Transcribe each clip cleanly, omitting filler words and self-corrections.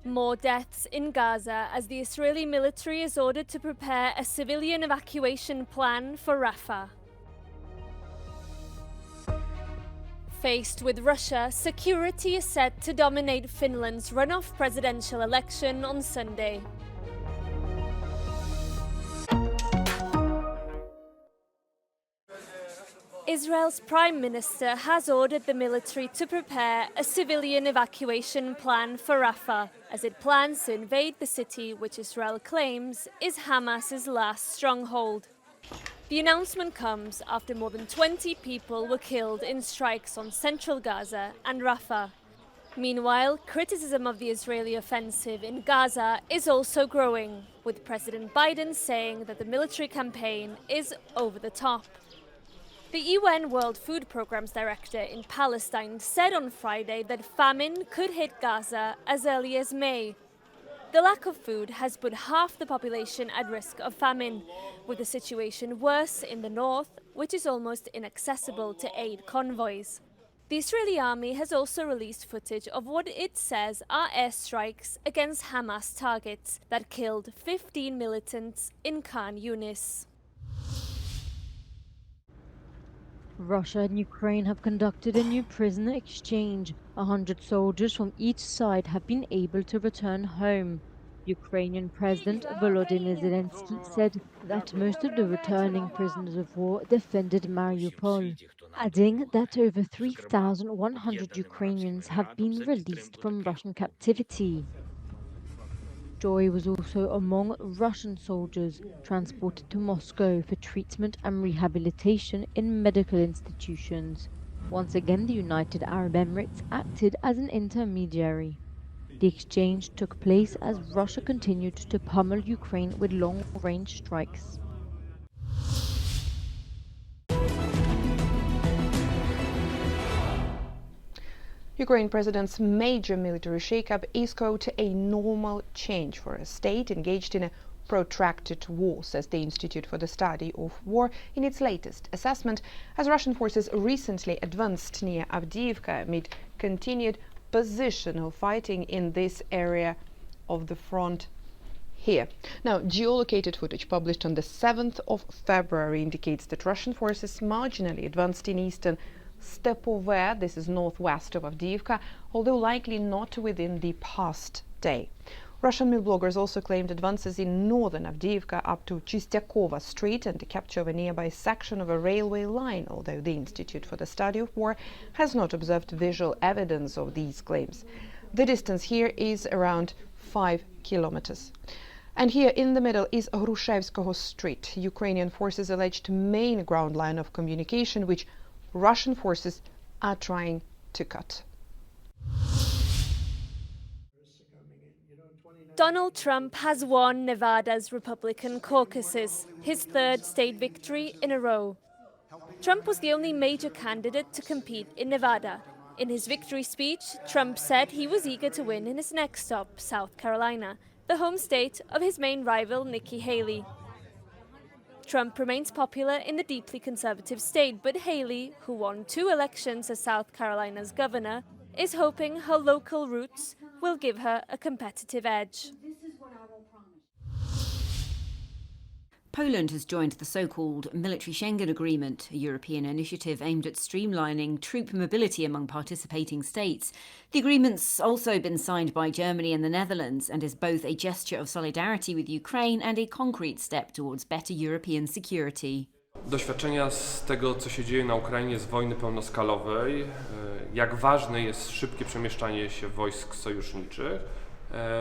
More deaths in Gaza as the Israeli military is ordered to prepare a civilian evacuation plan for Rafah. Faced with Russia, security is set to dominate Finland's runoff presidential election on Sunday. Israel's Prime Minister has ordered the military to prepare a civilian evacuation plan for Rafah, as it plans to invade the city which Israel claims is Hamas's last stronghold. The announcement comes after more than 20 people were killed in strikes on central Gaza and Rafah. Meanwhile, criticism of the Israeli offensive in Gaza is also growing, with President Biden saying that the military campaign is over the top. The UN World Food Programme's director in Palestine said on Friday that famine could hit Gaza as early as May. The lack of food has put half the population at risk of famine, with the situation worse in the north, which is almost inaccessible to aid convoys. The Israeli army has also released footage of what it says are airstrikes against Hamas targets that killed 15 militants in Khan Yunis. Russia and Ukraine have conducted a new prisoner exchange. 100 soldiers from each side have been able to return home. Ukrainian President Volodymyr Zelensky said that most of the returning prisoners of war defended Mariupol, adding that over 3,100 Ukrainians have been released from Russian captivity. Joy was also among Russian soldiers transported to Moscow for treatment and rehabilitation in medical institutions. Once again, the United Arab Emirates acted as an intermediary. The exchange took place as Russia continued to pummel Ukraine with long-range strikes. Ukraine president's major military shakeup is quote a normal change for a state engaged in a protracted war, says the Institute for the Study of War in its latest assessment, as Russian forces recently advanced near Avdiivka amid continued positional fighting in this area of the front here. Now, geolocated footage published on the 7th of February indicates that Russian forces marginally advanced in eastern Stepover, this is northwest of Avdiivka, although likely not within the past day. Russian mill bloggers also claimed advances in northern Avdiivka up to Chistyakova Street and the capture of a nearby section of a railway line, although the Institute for the Study of War has not observed visual evidence of these claims. The distance here is around 5 kilometers. And here in the middle is Hrushevskoho Street, Ukrainian forces' alleged main ground line of communication, which Russian forces are trying to cut. Donald Trump has won Nevada's Republican caucuses, his third state victory in a row. Trump was the only major candidate to compete in Nevada. In his victory speech, Trump said he was eager to win in his next stop, South Carolina, the home state of his main rival, Nikki Haley. Trump remains popular in the deeply conservative state, but Haley, who won 2 elections as South Carolina's governor, is hoping her local roots will give her a competitive edge. Poland has joined the so-called military Schengen Agreement, a European initiative aimed at streamlining troop mobility among participating states. The agreement's also been signed by Germany and the Netherlands and is both a gesture of solidarity with Ukraine and a concrete step towards better European security. Doświadczenia z tego, co się dzieje na Ukrainie, z wojny pełnoskalowej, jak ważne jest szybkie przemieszczanie się wojsk sojuszniczych,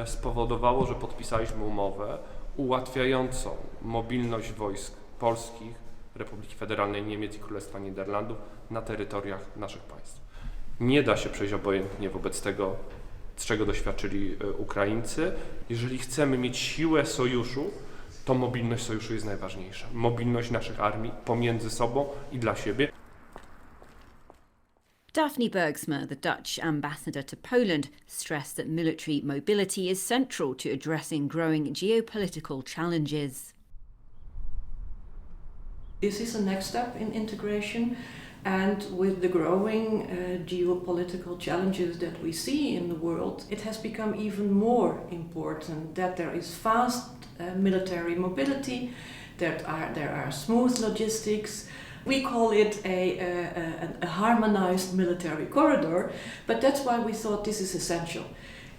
spowodowało, że podpisaliśmy umowę ułatwiającą mobilność wojsk polskich, Republiki Federalnej Niemiec i Królestwa Niderlandów na terytoriach naszych państw. Nie da się przejść obojętnie wobec tego, z czego doświadczyli Ukraińcy. Jeżeli chcemy mieć siłę sojuszu, to mobilność sojuszu jest najważniejsza. Mobilność naszych armii pomiędzy sobą i dla siebie. Daphne Bergsma, the Dutch ambassador to Poland, stressed that military mobility is central to addressing growing geopolitical challenges. This is a next step in integration. And with the growing geopolitical challenges that we see in the world, it has become even more important that there is fast military mobility, that there are smooth logistics. We call it a harmonized military corridor, but that's why we thought this is essential.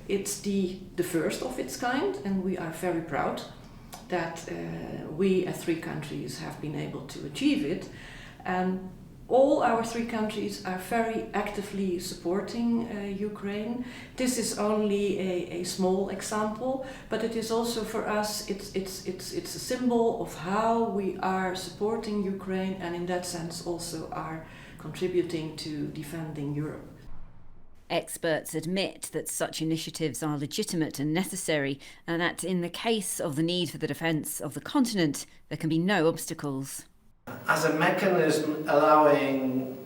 It's the first of its kind, and we are very proud that we as 3 countries have been able to achieve it. And all our 3 countries are very actively supporting Ukraine. This is only a small example, but it is also for us, it's a symbol of how we are supporting Ukraine, and in that sense also are contributing to defending Europe. Experts admit that such initiatives are legitimate and necessary, and that in the case of the need for the defence of the continent, there can be no obstacles. As a mechanism allowing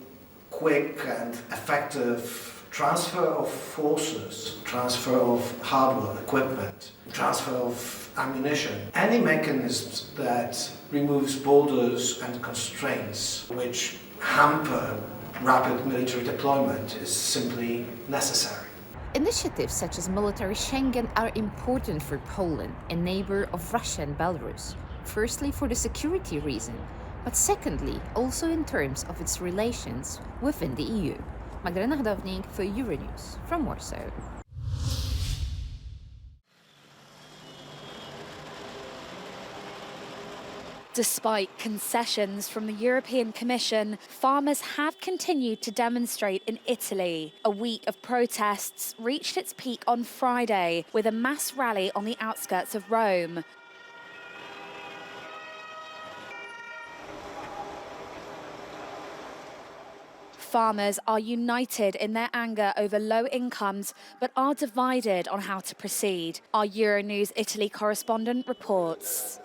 quick and effective transfer of forces, transfer of hardware, equipment, transfer of ammunition, any mechanism that removes borders and constraints which hamper rapid military deployment is simply necessary. Initiatives such as military Schengen are important for Poland, a neighbor of Russia and Belarus. Firstly, for the security reason, but secondly, also in terms of its relations within the EU. Magdalena Hodownik for Euronews from Warsaw. Despite concessions from the European Commission, farmers have continued to demonstrate in Italy. A week of protests reached its peak on Friday with a mass rally on the outskirts of Rome. Farmers are united in their anger over low incomes, but are divided on how to proceed. Our Euronews Italy correspondent reports.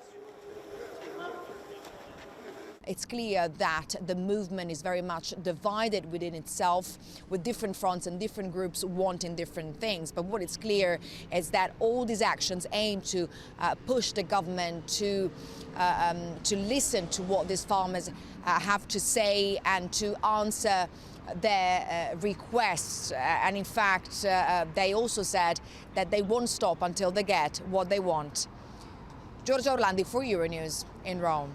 It's clear that the movement is very much divided within itself, with different fronts and different groups wanting different things. But what is clear is that all these actions aim to push the government to listen to what these farmers have to say and to answer their requests. And in fact, they also said that they won't stop until they get what they want. Giorgia Orlandi for Euronews in Rome.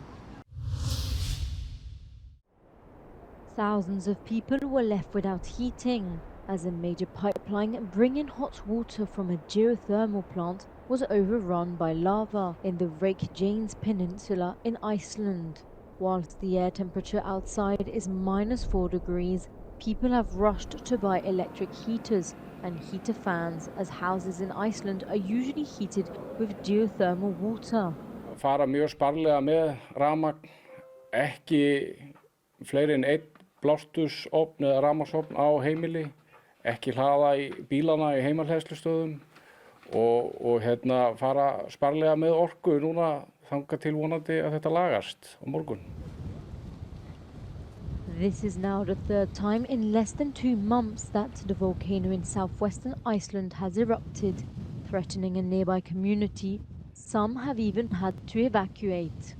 Thousands of people were left without heating as a major pipeline bringing hot water from a geothermal plant was overrun by lava in the Reykjanes Peninsula in Iceland. Whilst the air temperature outside is -4 degrees, people have rushed to buy electric heaters and heater fans as houses in Iceland are usually heated with geothermal water. Fara mjög sparlega með rafmagn, ekki fleiri en einn blástursofn eða rafmagnsofn á heimili, ekki hlaða í bílana í heimalhleðslustöðum og fara sparlega með orku núna þangað til vonandi að þetta lagast á morgun. This is now the 3rd time in less than 2 months that the volcano in southwestern Iceland has erupted, threatening a nearby community. Some have even had to evacuate.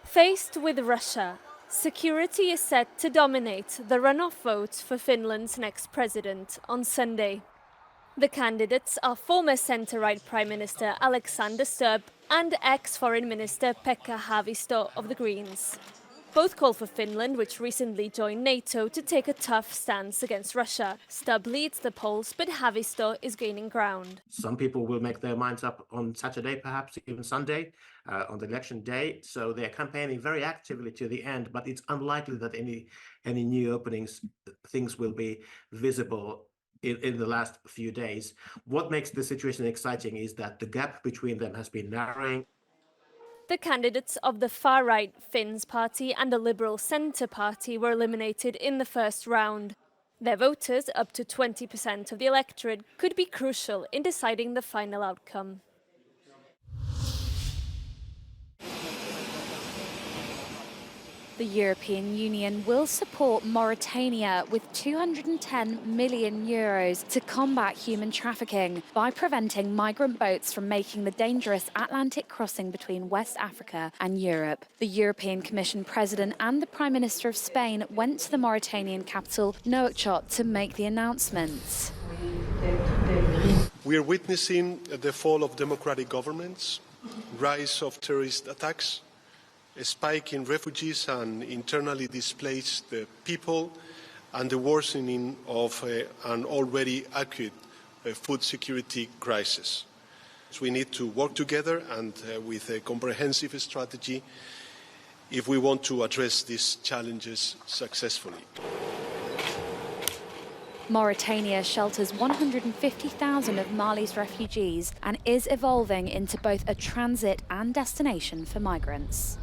Faced with Russia, security is set to dominate the runoff vote for Finland's next president on Sunday. The candidates are former centre-right Prime Minister Alexander Stubb and ex-Foreign Minister Pekka Haavisto of the Greens. Both call for Finland, which recently joined NATO, to take a tough stance against Russia. Stubb leads the polls, but Haavisto is gaining ground. Some people will make their minds up on Saturday, perhaps even Sunday, on the election day. So they're campaigning very actively to the end, but it's unlikely that any new openings, things will be visible in the last few days. What makes the situation exciting is that the gap between them has been narrowing. The candidates of the far-right Finns Party and the Liberal Centre Party were eliminated in the first round. Their voters, up to 20% of the electorate, could be crucial in deciding the final outcome. The European Union will support Mauritania with €210 million to combat human trafficking by preventing migrant boats from making the dangerous Atlantic crossing between West Africa and Europe. The European Commission President and the Prime Minister of Spain went to the Mauritanian capital, Nouakchott, to make the announcements. We are witnessing the fall of democratic governments, rise of terrorist attacks, a spike in refugees and internally displaced people, and the worsening of an already acute food security crisis. So we need to work together and with a comprehensive strategy if we want to address these challenges successfully. Mauritania shelters 150,000 of Mali's refugees and is evolving into both a transit and destination for migrants.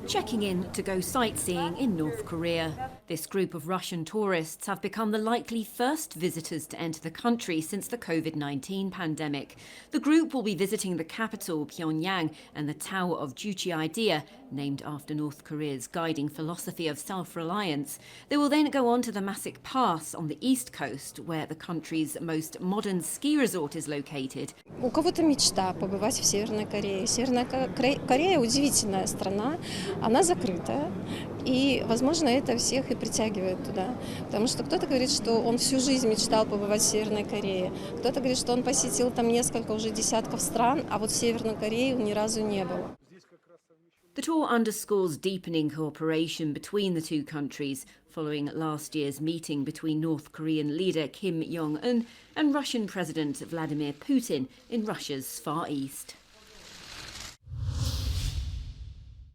Checking in to go sightseeing in North Korea. This group of Russian tourists have become the likely first visitors to enter the country since the COVID-19 pandemic. The group will be visiting the capital, Pyongyang, and the Tower of Juche Idea, named after North Korea's guiding philosophy of self-reliance. They will then go on to the Masik Pass on the east coast, where the country's most modern ski resort is located. У кого-то мечта побывать в Северной Корее. Северная Корея удивительная страна, она закрытая, и, возможно, это всех и притягивает туда. Потому что кто-то говорит, что он всю жизнь мечтал побывать в Северной Корее, кто-то говорит, что он посетил там несколько уже десятков стран, а вот в Северной Корее он ни разу не был. The tour underscores deepening cooperation between the two countries following last year's meeting between North Korean leader Kim Jong-un and Russian President Vladimir Putin in Russia's Far East.